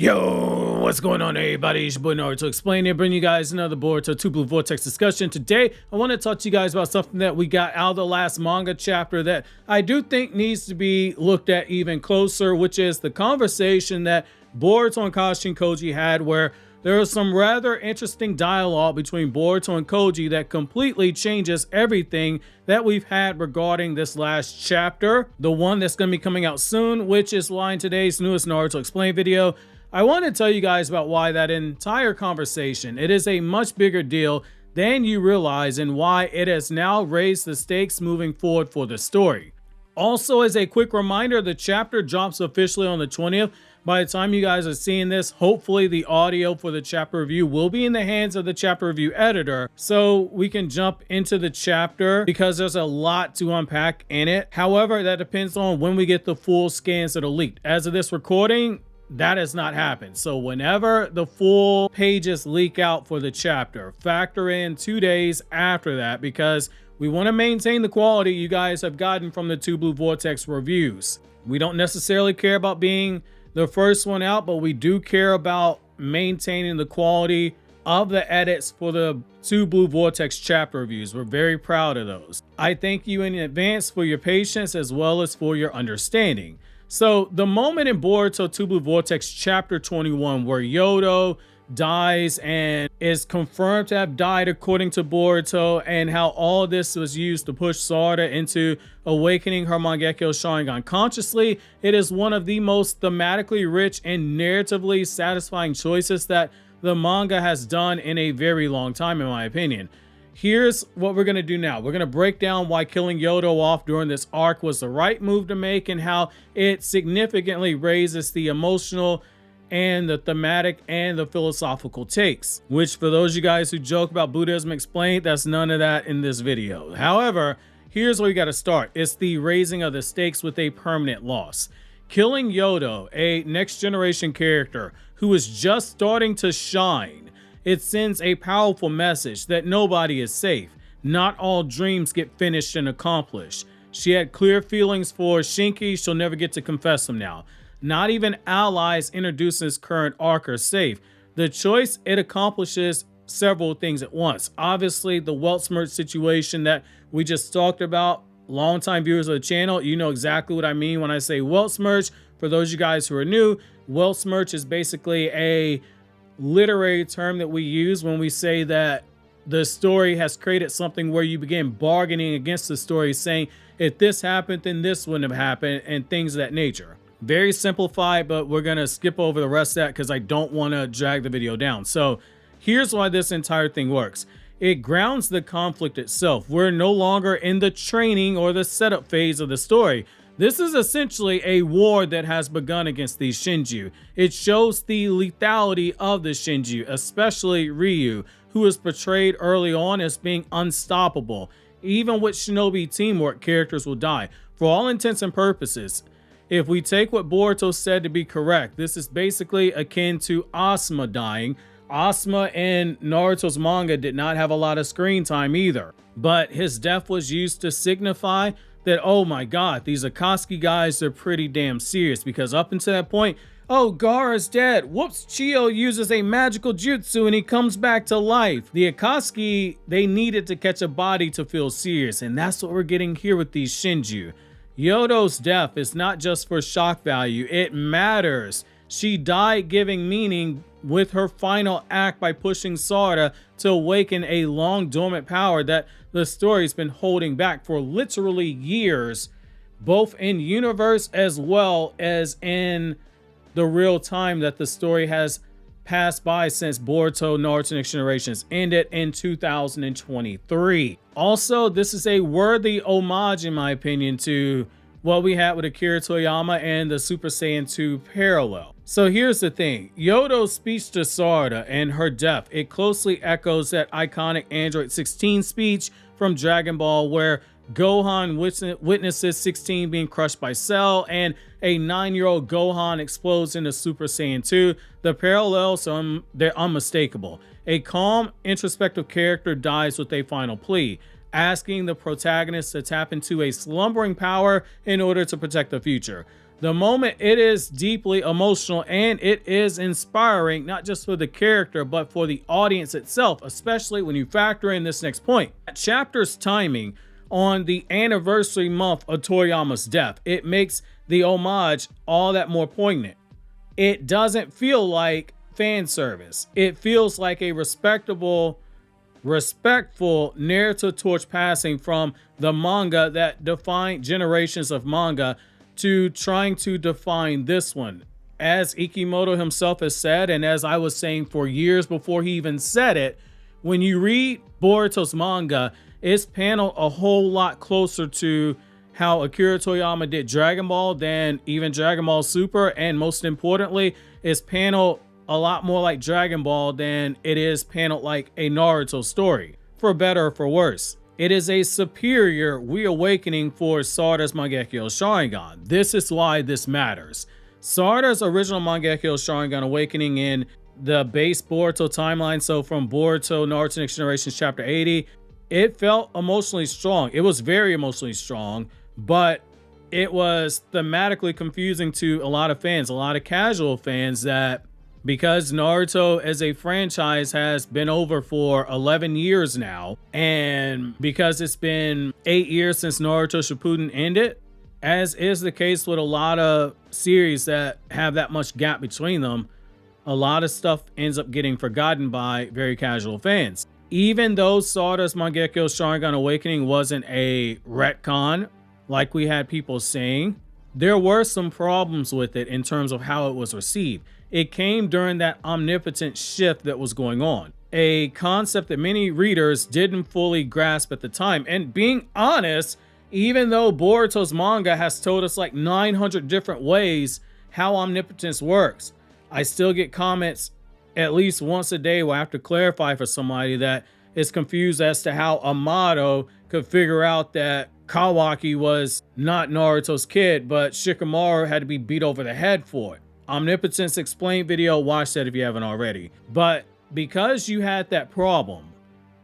Yo, what's going on, everybody? It's your boy Naruto Explain here, bringing you guys another Boruto 2 Blue Vortex discussion. Today, I want to talk to you guys about something that we got out of the last manga chapter that I do think needs to be looked at even closer, which is the conversation that Boruto and Koji had, where there was some rather interesting dialogue between Boruto and Koji that completely changes everything that we've had regarding this last chapter, the one that's going to be coming out soon, which is why in today's newest Naruto Explain video, I want to tell you guys about why that entire conversation, it is a much bigger deal than you realize and why it has now raised the stakes moving forward for the story. Also, as a quick reminder, the chapter drops officially on the 20th. By the time you guys are seeing this, hopefully the audio for the chapter review will be in the hands of the chapter review editor, so we can jump into the chapter because there's a lot to unpack in it. However, that depends on when we get the full scans that are leaked. As of this recording, that has not happened. So whenever the full pages leak out for the chapter, factor in 2 days after that, because we want to maintain the quality you guys have gotten from the 2 Blue Vortex reviews. We don't necessarily care about being the first one out, but we do care about maintaining the quality of the edits for the 2 Blue Vortex chapter reviews. We're very proud of those. I thank you in advance for your patience as well as for your understanding. So the moment in Boruto 2 Blue Vortex chapter 21 where Yodo dies and is confirmed to have died according to Boruto, and how all this was used to push Sarada into awakening her Mangekyo Sharingan consciously, it is one of the most thematically rich and narratively satisfying choices that the manga has done in a very long time, in my opinion. Here's what we're going to do now. We're going to break down why killing Yodo off during this arc was the right move to make and how it significantly raises the emotional and the thematic and the philosophical takes, which for those of you guys who joke about Buddhism Explained, that's none of that in this video. However, here's where you got to start. It's the raising of the stakes with a permanent loss. Killing Yodo, a next generation character who is just starting to shine, it sends a powerful message that nobody is safe. Not all dreams get finished and accomplished. She had clear feelings for Shinki, she'll never get to confess them now. Not even allies introduced in this current arc are safe. The choice, it accomplishes several things at once. Obviously, the Weltsmerch situation that we just talked about. Longtime viewers of the channel, you know exactly what I mean when I say Weltsmerch. For those of you guys who are new, Weltsmerch is basically a literary term that we use when we say that the story has created something where you begin bargaining against the story, saying if this happened then this wouldn't have happened, and things of that nature. Very simplified, but we're gonna skip over the rest of that because I don't want to drag the video down. So here's why this entire thing works. It grounds the conflict itself. We're no longer in the training or the setup phase of the story. This is essentially a war that has begun against these Shinju. It shows the lethality of the Shinju, especially Ryu, who is portrayed early on as being unstoppable. Even with shinobi teamwork, characters will die. For all intents and purposes, if we take what Boruto said to be correct, this is basically akin to Asuma dying. Asuma in Naruto's manga did not have a lot of screen time either, but his death was used to signify that, oh my god, these Akatsuki guys are pretty damn serious, because up until that point, oh, Gaara's dead, whoops, Chiyo uses a magical jutsu and he comes back to life. The Akatsuki, they needed to catch a body to feel serious, and that's what we're getting here with these Shinju. Yodo's death is not just for shock value, it matters. She died giving meaning with her final act by pushing Sarada to awaken a long dormant power that the story's been holding back for literally years, both in universe as well as in the real time that the story has passed by since Boruto Naruto Next Generations ended in 2023. Also, this is a worthy homage, in my opinion, to what we had with Akira Toriyama and the Super Saiyan 2 parallel. So here's the thing, Yodo's speech to Sarada and her death, it closely echoes that iconic Android 16 speech from Dragon Ball where Gohan witnesses 16 being crushed by Cell and a 9-year-old Gohan explodes into Super Saiyan 2. The parallels, they're unmistakable. A calm, introspective character dies with a final plea. asking the protagonist to tap into a slumbering power in order to protect the future. The moment, it is deeply emotional and it is inspiring, not just for the character, but for the audience itself, especially when you factor in this next point. That chapter's timing on the anniversary month of Toriyama's death, it makes the homage all that more poignant. It doesn't feel like fan service. It feels like a respectful narrative torch passing from the manga that defined generations of manga to trying to define this one. As Ikimoto himself has said, and as I was saying for years before he even said it, when you read Boruto's manga, it's paneled a whole lot closer to how Akira Toriyama did Dragon Ball than even Dragon Ball Super, and most importantly, it's paneled a lot more like Dragon Ball than it is paneled like a Naruto story, for better or for worse. It is a superior reawakening for Sarada's Mangekyo Sharingan. This is why this matters. Sarada's original Mangekyo Sharingan awakening in the base Boruto timeline, so from Boruto Naruto Next Generation Chapter 80, it felt emotionally strong. It was very emotionally strong, but it was thematically confusing to a lot of fans, a lot of casual fans, that because Naruto as a franchise has been over for 11 years now, and because it's been 8 years since Naruto Shippuden ended, as is the case with a lot of series that have that much gap between them, a lot of stuff ends up getting forgotten by very casual fans. Even though Sarada's Mangekyo Sharingan Awakening wasn't a retcon, like we had people saying, there were some problems with it in terms of how it was received. It came during that omnipotent shift that was going on, a concept that many readers didn't fully grasp at the time. And being honest, even though Boruto's manga has told us like 900 different ways how omnipotence works, I still get comments at least once a day where I have to clarify for somebody that is confused as to how Amato could figure out that Kawaki was not Naruto's kid, but Shikamaru had to be beat over the head for it. Omnipotence Explained video, watch that if you haven't already. But because you had that problem,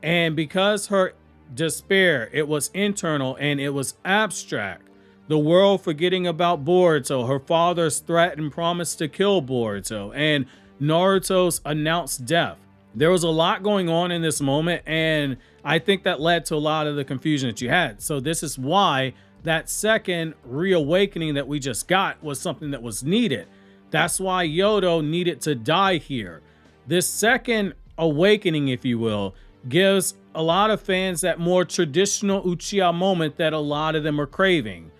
and because her despair, it was internal and it was abstract, the world forgetting about Boruto, her father's threat and promise to kill Boruto, and Naruto's announced death, there was a lot going on in this moment, and I think that led to a lot of the confusion that you had. So this is why that second reawakening that we just got was something that was needed. That's why Yodo needed to die here. This second awakening, if you will, gives a lot of fans that more traditional Uchiha moment that a lot of them are craving.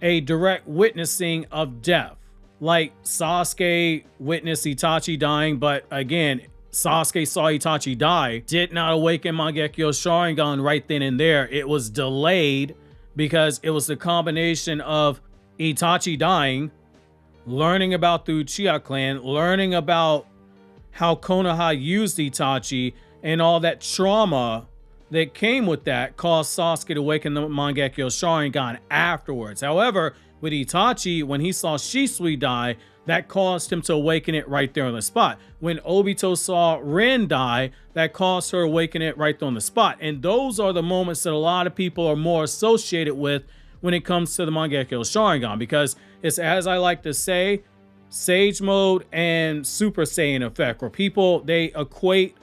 A direct witnessing of death. Like Sasuke witnessed Itachi dying, but again, Sasuke saw Itachi die, did not awaken Mangekyo Sharingan right then and there. It was delayed because it was the combination of Itachi dying, learning about the Uchiha clan, learning about how Konoha used Itachi, and all that trauma that came with that caused Sasuke to awaken the Mangekyo Sharingan afterwards. However, with Itachi, when he saw Shisui die, that caused him to awaken it right there on the spot. When Obito saw Rin die, that caused her to awaken it right there on the spot. And those are the moments that a lot of people are more associated with when it comes to the Mangekyo Sharingan, because it's, as I like to say, Sage Mode and Super Saiyan effect, where people, they equate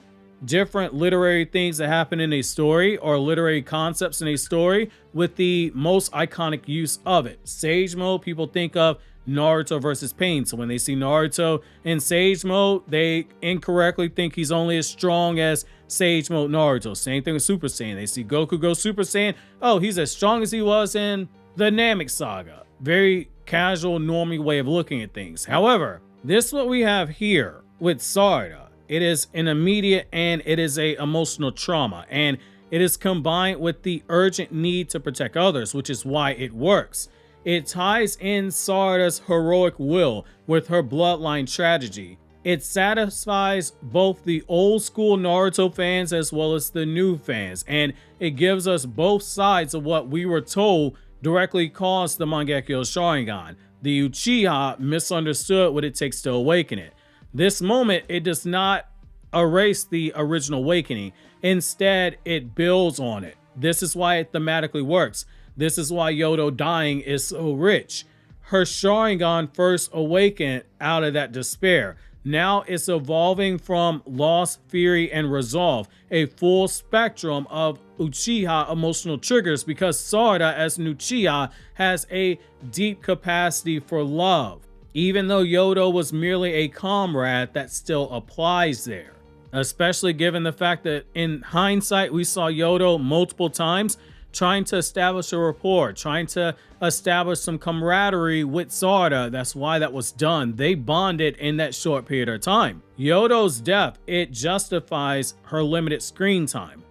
different literary things that happen in a story or literary concepts in a story with the most iconic use of it. Sage Mode, people think of Naruto versus Pain. So when they see Naruto in Sage Mode, they incorrectly think he's only as strong as Sage Mode Naruto. Same thing with Super Saiyan. They see Goku go Super Saiyan. Oh, he's as strong as he was in the Namek Saga. Very casual, normie way of looking at things. However, this is what we have here with Sarada. It is an immediate and it is a emotional trauma, and it is combined with the urgent need to protect others, which is why it works. It ties in Sarada's heroic will with her bloodline tragedy. It satisfies both the old school Naruto fans as well as the new fans, and it gives us both sides of what we were told directly caused the Mangekyo Sharingan. The Uchiha misunderstood what it takes to awaken it. This moment, it does not erase the original awakening. Instead, it builds on it. This is why it thematically works. This is why Yodo dying is so rich. her Sharingan first awakened out of that despair. Now it's evolving from loss, fury, and resolve, a full spectrum of Uchiha emotional triggers, because Sarada as an Uchiha has a deep capacity for love. Even though Yodo was merely a comrade, that still applies there. Especially given the fact that in hindsight, we saw Yodo multiple times trying to establish a rapport, trying to establish some camaraderie with Sarada. That's why that was done. They bonded in that short period of time. Yodo's death, it justifies her limited screen time.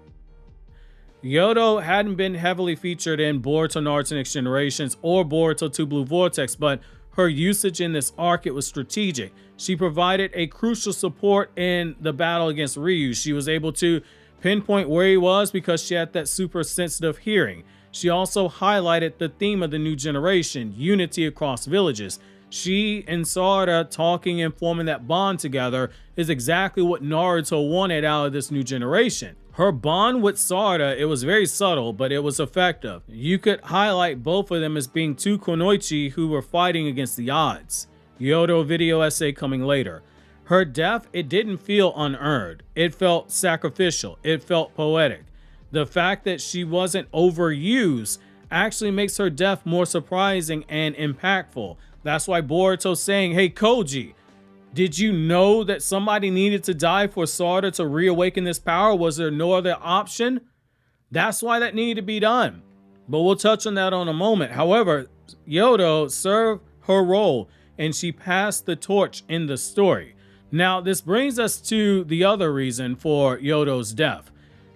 Yodo hadn't been heavily featured in Boruto Naruto Next Generations or Boruto 2 Blue Vortex, but her usage in this arc, it was strategic. She provided a crucial support in the battle against Ryu. She was able to pinpoint where he was because she had that super sensitive hearing. She also highlighted the theme of the new generation, unity across villages. She and Sarada talking and forming that bond together is exactly what Naruto wanted out of this new generation. Her bond with Sarada, it was very subtle, but it was effective. You could highlight both of them as being two kunoichi who were fighting against the odds. Yodo video essay coming later. Her death, it didn't feel unearned. It felt sacrificial. It felt poetic. The fact that she wasn't overused actually makes her death more surprising and impactful. That's why Boruto's saying, hey Koji, did you know that somebody needed to die for Sarada to reawaken this power? Was there no other option? That's why that needed to be done. But we'll touch on that in a moment. However, Yodo served her role and she passed the torch in the story. Now, this brings us to the other reason for Yodo's death.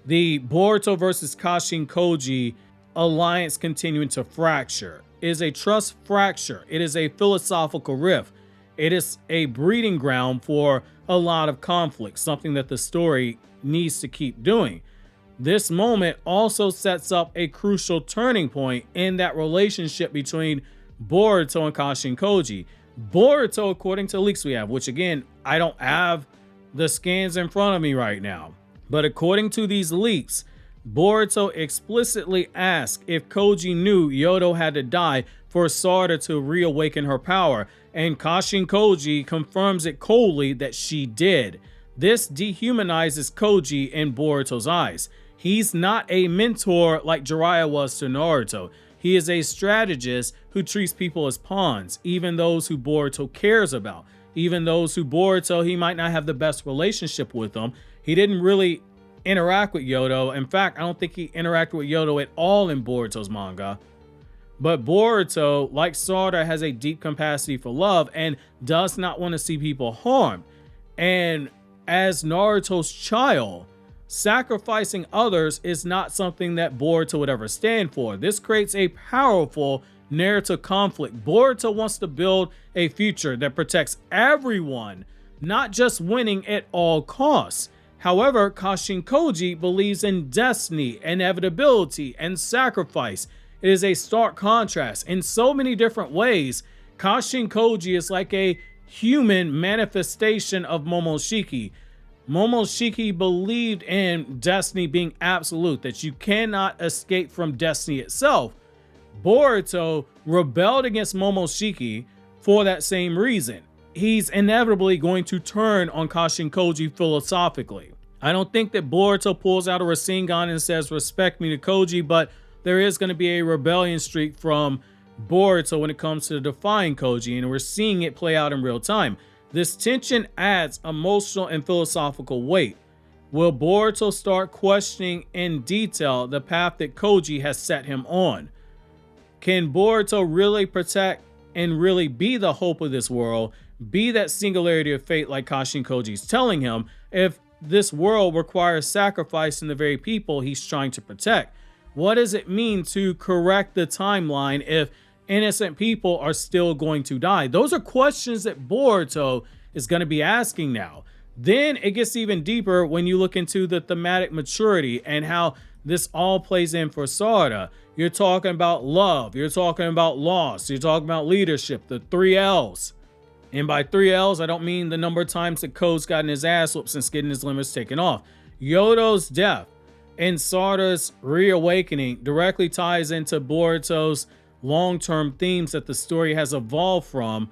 The Boruto versus Kashin Koji alliance continuing to fracture. It is a trust fracture. It is a philosophical rift. It is a breeding ground for a lot of conflict, something that the story needs to keep doing. This moment also sets up a crucial turning point in that relationship between Boruto and Kashin Koji. Boruto, according to leaks we have, which again, I don't have the scans in front of me right now, but according to these leaks, Boruto explicitly asked if Koji knew Yodo had to die for Sarada to reawaken her power, and Kashin Koji confirms it coldly that she did. This dehumanizes Koji in Boruto's eyes. He's not a mentor like Jiraiya was to Naruto. He is a strategist who treats people as pawns, even those who Boruto cares about, even those who Boruto, he might not have the best relationship with them. He didn't really interact with Yodo. In fact, I don't think he interacted with Yodo at all in Boruto's manga. But Boruto, like Sarada, has a deep capacity for love and does not want to see people harmed. And as Naruto's child, sacrificing others is not something that Boruto would ever stand for. This creates a powerful narrative conflict. Boruto wants to build a future that protects everyone, not just winning at all costs. However, Kashin Koji believes in destiny, inevitability, and sacrifice. It is a stark contrast. In so many different ways, Kashin Koji is like a human manifestation of Momoshiki. Momoshiki believed in destiny being absolute, that you cannot escape from destiny itself. Boruto rebelled against Momoshiki for that same reason. He's inevitably going to turn on Kashin Koji philosophically. I don't think that Boruto pulls out a Rasengan and says, respect me to Koji, but there is going to be a rebellion streak from Boruto when it comes to defying Koji, and we're seeing it play out in real time. This tension adds emotional and philosophical weight. Will Boruto start questioning in detail the path that Koji has set him on? Can Boruto really protect and really be the hope of this world, be that singularity of fate like Kashin Koji's telling him, if this world requires sacrifice in the very people he's trying to protect? What does it mean to correct the timeline if innocent people are still going to die? Those are questions that Boruto is going to be asking now. Then it gets even deeper when you look into the thematic maturity and how this all plays in for Sarada. You're talking about love, you're talking about loss, you're talking about leadership, the 3 L's. And by 3 L's, I don't mean the number of times that Code's gotten his ass whooped since getting his limits taken off. Yodo's death and Sarada's reawakening directly ties into Boruto's long-term themes that the story has evolved from,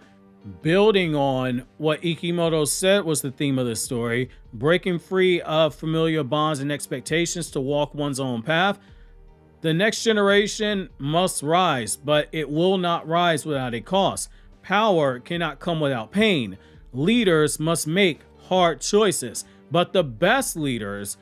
building on what Ikimoto said was the theme of the story, breaking free of familiar bonds and expectations to walk one's own path. The next generation must rise, but it will not rise without a cost. Power cannot come without pain. Leaders must make hard choices, but the best leaders,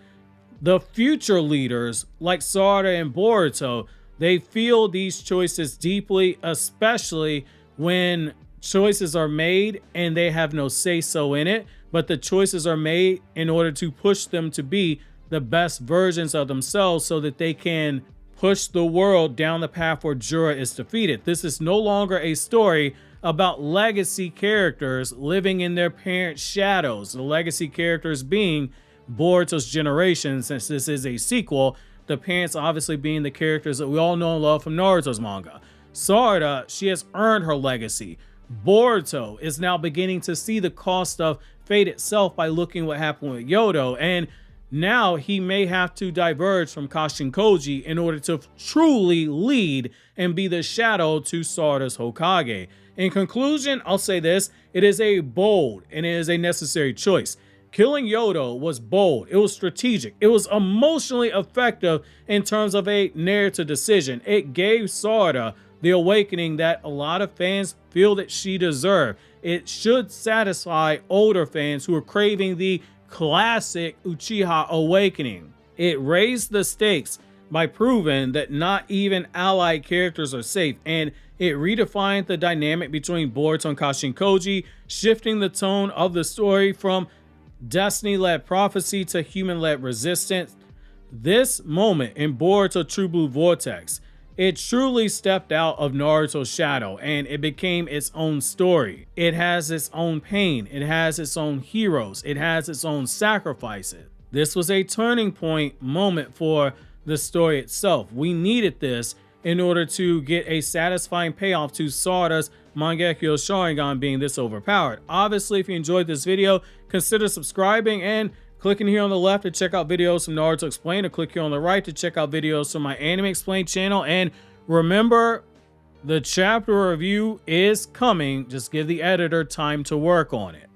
the future leaders like Sarada and Boruto, they feel these choices deeply, especially when choices are made and they have no say-so in it, but the choices are made in order to push them to be the best versions of themselves so that they can push the world down the path where Jura is defeated. This is no longer a story about legacy characters living in their parents' shadows, the legacy characters being Boruto's generation. Since this is a sequel, the parents obviously being the characters that we all know and love from Naruto's manga. Sarada, she has earned her legacy. Boruto is now beginning to see the cost of fate itself by looking what happened with Yodo, and now he may have to diverge from Kashin Koji in order to truly lead and be the shadow to Sarada's Hokage. In conclusion, I'll say this: it is a bold and it is a necessary choice. Killing Yodo was bold, it was strategic, it was emotionally effective in terms of a narrative decision. It gave Sarada the awakening that a lot of fans feel that she deserved. It should satisfy older fans who are craving the classic Uchiha awakening. It raised the stakes by proving that not even allied characters are safe, and it redefined the dynamic between Boruto and Kashin Koji, shifting the tone of the story from destiny-led prophecy to human-led resistance. This moment in Boruto True Blue Vortex, it truly stepped out of Naruto's shadow and it became its own story. It has its own pain, it has its own heroes, it has its own sacrifices. This was a turning point moment for the story itself. We needed this in order to get a satisfying payoff to Sarada's Mangekyo Sharingan being this overpowered. Obviously, if you enjoyed this video, consider subscribing and clicking here on the left to check out videos from Naruto Explained, or click here on the right to check out videos from my Anime Explained channel. And remember, the chapter review is coming. Just give the editor time to work on it.